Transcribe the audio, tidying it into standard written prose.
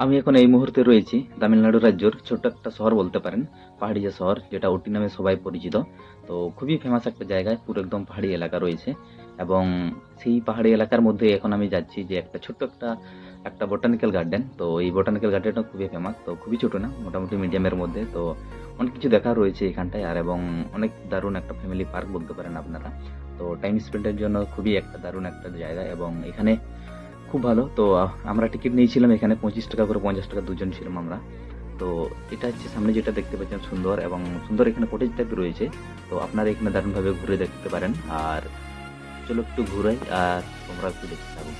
আমি এখন এই মুহূর্তে রয়েছি তামিলনাড়ু রাজ্যের ছোট্ট একটা শহর বলতে পারেন, পাহাড়ি যে শহর যেটা ওটি নামে সবাই পরিচিত। তো খুবই ফেমাস একটা জায়গায়, পুরো একদম পাহাড়ি এলাকা রয়েছে। এবং সেই পাহাড়ি এলাকার মধ্যে এখন আমি যাচ্ছি যে একটা ছোট্ট একটা একটা বোটানিক্যাল গার্ডেন। তো এই বোটানিক্যাল গার্ডেনটা খুবই ফেমাস, তো খুবই ছোট না, মোটামুটি মিডিয়ামের মধ্যে। তো অনেক কিছু দেখা রয়েছে এখানটায়, আর এবং অনেক দারুণ একটা ফ্যামিলি পার্ক বলতে পারেন আপনারা। তো টাইম স্পেন্ডের জন্য খুবই একটা দারুণ একটা জায়গা, এবং এখানে খুব ভালো। তো আমরা টিকিট নিয়েছিলাম এখানে 25 টাকা করে, 50 টাকা দুজন ছিলাম আমরা। তো এটা হচ্ছে সামনে যেটা দেখতে পাচ্ছেন, সুন্দর এবং সুন্দর এখানে কটেজ টাইপ রয়েছে। তো আপনারা এখানে দারুণভাবে ঘুরে দেখতে পারেন। আর চলো একটু ঘুরাই, আর তোমরা একটু দেখতে থাকো।